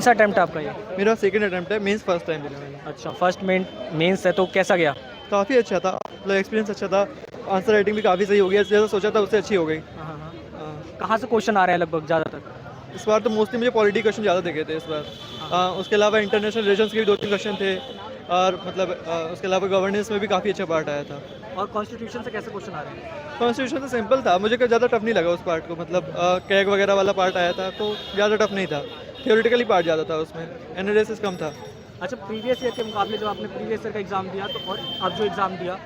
सा अटेम्प्ट आपका ये? मेरा सेकंड अटेम्प्ट है, मेंस फर्स्ट टाइम दिया मैंने। अच्छा, फर्स्ट मेंस है तो कैसा गया? काफ़ी अच्छा था, मतलब एक्सपीरियंस अच्छा था। आंसर राइटिंग भी काफ़ी सही हो गई, जैसा सोचा था उससे अच्छी हो गई। हाँ, हाँ, हाँ। हाँ, कहाँ से क्वेश्चन आ रहे हैं लगभग ज़्यादातर? इस बार तो मोस्टली मुझे पॉलिटी क्वेश्चन ज़्यादा दिखे थे इस बार। उसके अलावा इंटरनेशनल रिलेशंस के भी 2-3 क्वेश्चन थे, और मतलब उसके अलावा गवर्नेंस में भी काफ़ी अच्छा पार्ट आया था। और कॉन्स्टिट्यूशन से कैसे क्वेश्चन आ रहे हैं? कॉन्स्टिट्यूशन तो सिंपल था, मुझे कोई ज़्यादा टफ नहीं लगा उस पार्ट को, मतलब कैग वगैरह वाला पार्ट आया था तो ज़्यादा टफ नहीं था। थियोरेटिकली पार्ट ज़्यादा था उसमें, एनालिसिस कम था। अच्छा, प्रीवियस ईयर के मुकाबले जो आपने प्रीवियस ईयर का एग्ज़ाम दिया तो और अब जो एग्ज़ाम दिया,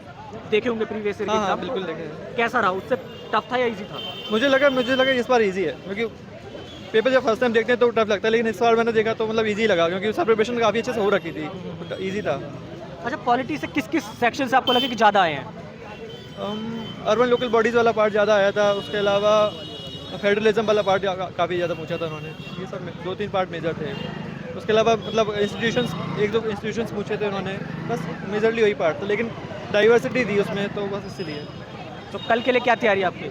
देखे होंगे प्रीवियस ईयर के हाँ, हाँ, एग्ज़ाम, बिल्कुल देखे हैं। कैसा रहा? उससे टफ था या ईज़ी था? मुझे लगा इस बार ईज़ी है, क्योंकि पेपर जब फर्स्ट टाइम देखते हैं तो टफ लगता है, लेकिन इस बार मैंने देखा तो मतलब ईज़ी लगा, क्योंकि उसका प्रिपरेशन काफ़ी अच्छे से हो रखी थी, तो ईज़ी था। अच्छा, पॉलिटी से किस-किस सेक्शन से आपको लगे कि ज़्यादा आए हैं? अर्बन लोकल बॉडीज़ वाला पार्ट ज़्यादा आया था, उसके अलावा फेडरलिज्म वाला पार्ट काफ़ी ज़्यादा पूछा था उन्होंने। ये सब 2-3 पार्ट मेजर थे। उसके अलावा मतलब इंस्टीट्यूशंस, 1-2 इंस्टीट्यूशंस पूछे थे उन्होंने, बस मेजरली वही पार्ट था, लेकिन डाइवर्सिटी थी उसमें तो बस इसीलिए। तो कल के लिए क्या तैयारी है आपकी?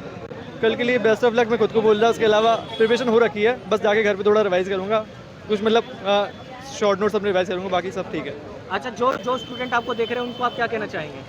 कल के लिए बेस्ट ऑफ लक मैं खुद को बोल रहा, उसके अलावा प्रिपरेशन हो रखी है, बस जाके घर पे थोड़ा रिवाइज़ करूँगा, कुछ मतलब शॉर्ट नोट्स अपने रिवाइज़ करूँगा, बाकी सब ठीक है। अच्छा, जो स्टूडेंट आपको देख रहे हैं उनको आप क्या कहना चाहेंगे?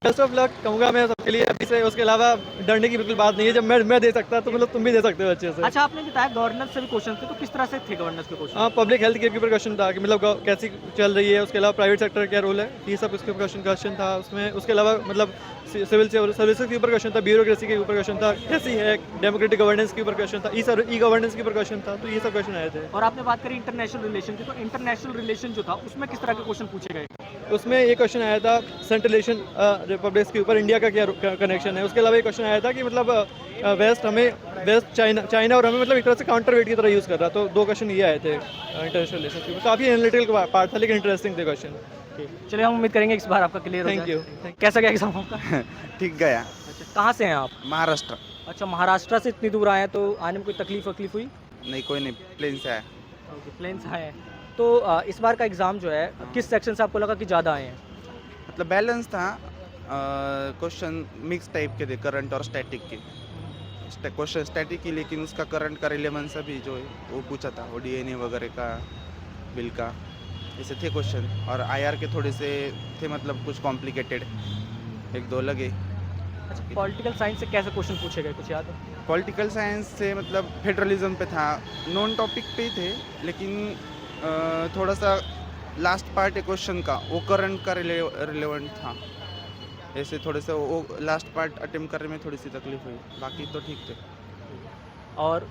बेस्ट ऑफ लक कहूँगा मैं सबके लिए अभी से। उसके अलावा डरने की बिल्कुल बात नहीं है, जब मैं दे सकता तो मतलब तुम भी दे सकते हो अच्छे से। अच्छा, आपने बताया गवर्नेंस से भी क्वेश्चन थे, तो किस तरह से थे गवर्नेंस के क्वेश्चन? हाँ, पब्लिक हेल्थ केयर के ऊपर क्वेश्चन था कि मतलब कैसी चल रही है, उसके अलावा प्राइवेट सेक्टर का क्या रोल है, ये सब उसके ऊपर क्वेश्चन था उसमें। उसके अलावा मतलब सिविल सर्विसेज के ऊपर क्वेश्चन था, ब्यूरोक्रेसी के ऊपर क्वेश्चन था, कैसी है डेमोक्रेटिक गवर्नेंस के ऊपर क्वेश्चन था, ई गवर्नेंस के ऊपर क्वेश्चन था, तो ये सब क्वेश्चन आए थे। और आपने बात करी इंटरनेशनल रिलेशन की, तो इंटरनेशनल रिलेशन जो था उसमें किस तरह के क्वेश्चन पूछे गए? उसमें एक क्वेश्चन आया था सेंट्रल एशियन रिपब्लिक्स के ऊपर इंडिया का क्या कनेक्शन है। उसके अलावा एक क्वेश्चन आया था कि मतलब वेस्ट चाइना और हमें मतलब एक तरह से काउंटर वेट की तरह यूज़ कर रहा, तो 2 क्वेश्चन ये आए थे इंटरनेशनल रिलेशन के ऊपर। काफ़ी एनालिटिकल पार्ट था, लेकिन इंटरेस्टिंग थे क्वेश्चन। चलिए, हम उम्मीद करेंगे इस बार आपका क्लियर हो थैंक जाए। यू। कैसा गया एग्जाम आपका? ठीक गया। अच्छा, कहाँ से हैं आप? महाराष्ट्र। अच्छा, महाराष्ट्र से इतनी दूर आए हैं, तो आने में कोई तकलीफ हुई? नहीं, कोई नहीं, प्लेन से आया। ओके, प्लेन से आए हैं। तो इस बार का एग्ज़ाम जो है किस सेक्शन से आपको लगा कि ज़्यादा आए हैं? मतलब बैलेंस था। क्वेश्चन मिक्स टाइप के थे, करंट और स्टैटिक के। क्वेश्चन स्टैटिक की, लेकिन उसका करंट का रिलेवेंस भी जो है वो पूछा था, वो डीएनए वगैरह का, बिल का, ऐसे थे क्वेश्चन। और आईआर के थोड़े से थे, मतलब कुछ कॉम्प्लिकेटेड 1-2 लगे। अच्छा, पॉलिटिकल साइंस से कैसे क्वेश्चन पूछे गए, कुछ याद है? पॉलिटिकल साइंस से मतलब फेडरलिज्म पे था, नॉन टॉपिक पे ही थे, लेकिन थोड़ा सा लास्ट पार्ट है क्वेश्चन का, वो करंट का रिलेवेंट था। ऐसे थोड़े से वो लास्ट पार्ट अटेम्प्ट करने में थोड़ी सी तकलीफ हुई, बाकी तो ठीक थे। और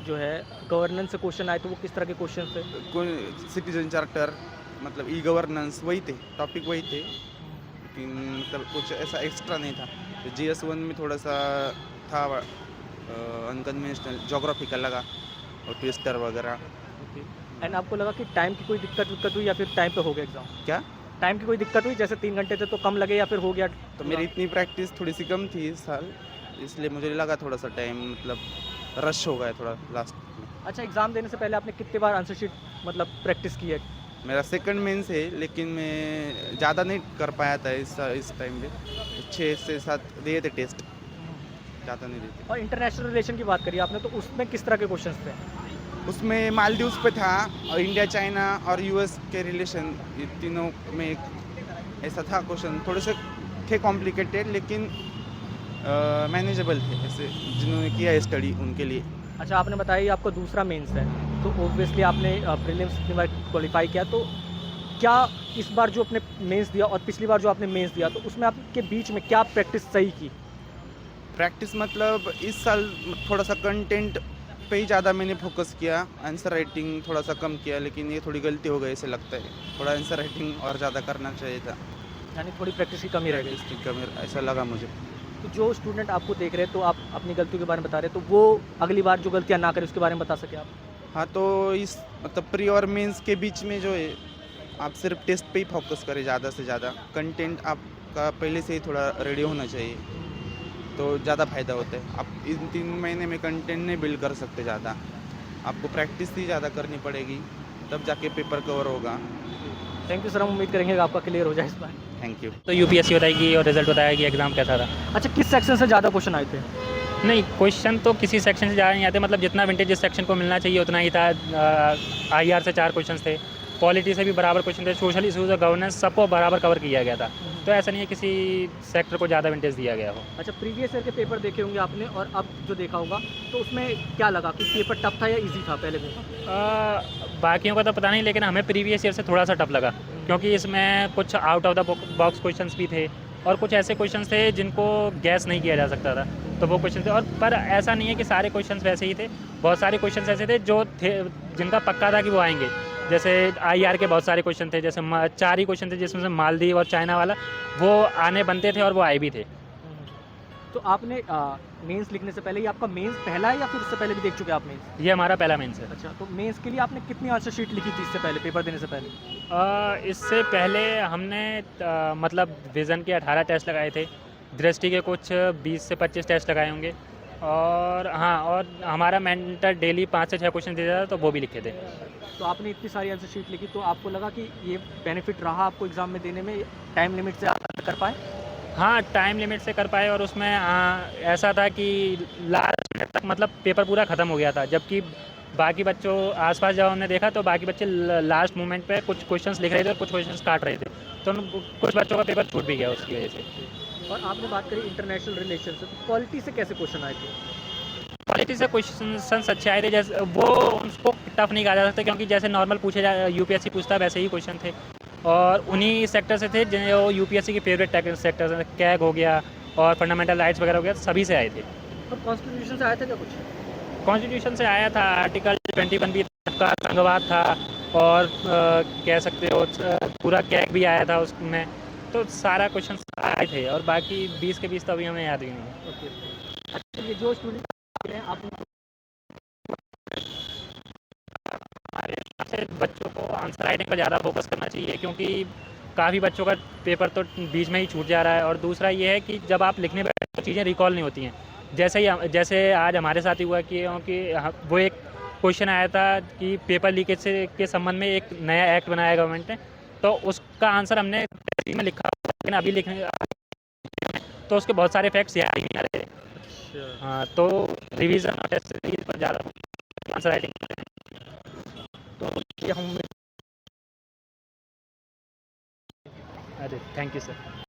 जो है गवर्नेंस से क्वेश्चन आए तो वो किस तरह के क्वेश्चन थे? कोई सिटीजन चार्टर, मतलब ई गवर्नेंस वही थे, टॉपिक वही थे, लेकिन मतलब कुछ ऐसा एक्स्ट्रा नहीं था। तो GS1 में थोड़ा सा था अनकन्वेंशनल, जोग्राफी का लगा, और ट्विस्टर वगैरह। एंड आपको लगा कि टाइम की कोई दिक्कत हुई या फिर टाइम पे हो गया एग्ज़ाम? क्या? टाइम की कोई दिक्कत हुई, जैसे 3 घंटे थे तो कम लगे या फिर हो गया? तो मेरी इतनी प्रैक्टिस थोड़ी सी कम थी इस साल, इसलिए मुझे लगा थोड़ा सा टाइम मतलब रश हो गया थोड़ा लास्ट में। अच्छा, एग्ज़ाम देने से पहले आपने कितनी बार आंसर शीट मतलब प्रैक्टिस की है? मेरा सेकंड मेंस है, लेकिन मैं ज़्यादा नहीं कर पाया था इस टाइम पे। 6 से 7 दिए थे टेस्ट, ज़्यादा नहीं दिए थे। और इंटरनेशनल रिलेशन की बात करी आपने, तो उसमें किस तरह के क्वेश्चंस थे? उसमें मालदीव्स पे था, और इंडिया, चाइना और यूएस के रिलेशन, ये तीनों में एक ऐसा था क्वेश्चन। थोड़े से थे कॉम्प्लिकेटेड, लेकिन मैनेजेबल थे, ऐसे जिन्होंने किया है स्टडी उनके लिए। अच्छा, आपने बताया ये आपका दूसरा मेंस है, तो ऑब्वियसली आपने प्रीलिम्स इतनी बार क्वालिफाई किया, तो क्या इस बार जो आपने मेंस दिया और पिछली बार जो आपने मेंस दिया, तो उसमें आपके बीच में क्या प्रैक्टिस सही की? प्रैक्टिस मतलब इस साल थोड़ा सा कंटेंट पे ही ज़्यादा मैंने फोकस किया, आंसर राइटिंग थोड़ा सा कम किया, लेकिन ये थोड़ी गलती हो गई ऐसे लगता है। थोड़ा आंसर राइटिंग और ज़्यादा करना चाहिए था, यानी थोड़ी प्रैक्टिस की कमी रह गई। इसकी कमी ऐसा लगा मुझे। तो जो स्टूडेंट आपको देख रहे हैं, तो आप अपनी गलतियों के बारे में बता रहे हैं, तो वो अगली बार जो गलतियाँ ना करें उसके बारे में बता सके आप? हाँ, तो इस मतलब प्री और मेंस के बीच में जो है, आप सिर्फ टेस्ट पे ही फोकस करें ज़्यादा से ज़्यादा। कंटेंट आपका पहले से ही थोड़ा रेडी होना चाहिए, तो ज़्यादा फ़ायदा होता है। आप इन 3 महीने में कंटेंट नहीं बिल्ड कर सकते ज़्यादा, आपको प्रैक्टिस ही ज़्यादा करनी पड़ेगी, तब जाके पेपर कवर होगा। थैंक यू सर, हम उम्मीद करेंगे कि आपका क्लियर हो जाए इस बार। Thank you. तो यूपीएससी बताएगी और रिजल्ट बताएगी एग्ज़ाम कैसा था। अच्छा, किस सेक्शन से ज़्यादा क्वेश्चन आए थे? नहीं, क्वेश्चन तो किसी सेक्शन से ज़्यादा नहीं आते, मतलब जितना विंटेज जिस सेक्शन को मिलना चाहिए उतना ही था। आईआर से 4 क्वेश्चंस थे, पॉलिटी से भी बराबर क्वेश्चन थे, सोशल इशूज़ और गवर्नेंस सबको बराबर कवर किया गया था। तो ऐसा नहीं है किसी सेक्टर को ज़्यादा विंटेज दिया गया हो। अच्छा, प्रीवियस ईयर के पेपर देखे होंगे आपने और अब जो देखा होगा, तो उसमें क्या लगा कि पेपर टफ था या ईजी था पहले में? बाकियों का तो पता नहीं, लेकिन हमें प्रीवियस ईयर से थोड़ा सा टफ लगा, क्योंकि इसमें कुछ out of the box questions भी थे और कुछ ऐसे क्वेश्चंस थे जिनको गैस नहीं किया जा सकता था, तो वो क्वेश्चन थे। और पर ऐसा नहीं है कि सारे क्वेश्चंस वैसे ही थे, बहुत सारे क्वेश्चंस ऐसे थे जो थे जिनका पक्का था कि वो आएंगे। जैसे आईआर के बहुत सारे क्वेश्चन थे, जैसे 4 ही क्वेश्चन थे जिसमें से मालदीव और चाइना वाला वो आने बनते थे और वो आए भी थे। तो आपने मेंस लिखने से पहले, ये आपका मेंस पहला है या फिर उससे पहले भी देख चुके हैं आप मेंस? ये हमारा पहला मेंस है। अच्छा, तो मेंस के लिए आपने कितनी आंसर शीट लिखी थी इससे पहले, पेपर देने से पहले? इससे पहले हमने मतलब विज़न के 18 टेस्ट लगाए थे, दृष्टि के कुछ 20 से 25 टेस्ट लगाए होंगे, और हाँ, और हमारा मेंटर डेली 5 से 6 क्वेश्चन देता था, तो वो भी लिखे थे। तो आपने इतनी सारी आंसर शीट लिखी, तो आपको लगा कि ये बेनिफिट रहा आपको एग्ज़ाम में देने में, टाइम लिमिट से आप कर पाए? हाँ, टाइम लिमिट से कर पाए, और उसमें ऐसा था कि लास्ट मिनट तक मतलब पेपर पूरा ख़त्म हो गया था, जबकि बाकी बच्चों आसपास जब हमने देखा तो बाकी बच्चे लास्ट मोमेंट पे कुछ क्वेश्चंस लिख रहे थे और कुछ क्वेश्चंस काट रहे थे, तो कुछ बच्चों का पेपर छूट भी गया उसकी वजह से। और आपने बात करी इंटरनेशनल रिलेशन से, तो पॉलिटी से कैसे क्वेश्चन आए थे? क्वालिटी से क्वेश्चन अच्छे आए थे, जैसे वो उसको टफ नहीं कहा जा सकता, क्योंकि जैसे नॉर्मल पूछे जा यूपीएससी पूछता है वैसे ही क्वेश्चन थे, और उन्हीं सेक्टर से थे जो यूपीएससी के फेवरेट सेक्टर हैं। कैग हो गया और फंडामेंटल राइट्स वगैरह हो गया, सभी से आए थे। और कॉन्स्टिट्यूशन से आया था क्या कुछ? कॉन्स्टिट्यूशन से आया था, आर्टिकल 21 भी का संघवाद था, और कह सकते हो पूरा कैग भी आया था उसमें, तो सारा क्वेश्चन आए थे, और बाकी 20 के 20 तो अभी हमें याद भी नहीं है। ओके। अच्छा, ये जो स्टूडेंट हैं आप उनको हमारे हिसाब से बच्चों को आंसर राइटिंग पर ज़्यादा फोकस करना चाहिए, क्योंकि काफ़ी बच्चों का पेपर तो बीच में ही छूट जा रहा है, और दूसरा ये है कि जब आप लिखने बैठते तो चीज़ें रिकॉल नहीं होती हैं। जैसे आज हमारे साथ ही हुआ कि वो एक क्वेश्चन आया था कि पेपर लीकेज से के संबंध में एक नया एक्ट बनाया गवर्नमेंट ने, तो उसका आंसर हमने में लिखा, लेकिन अभी लिखने तो उसके बहुत सारे फैक्ट्स याद ही नहीं आ रहे थे। अच्छा। हाँ, तो रिवीजन और टेस्ट सीरीज पर ज़्यादा आंसर राइटिंग। तो ये हम अरे थैंक यू सर।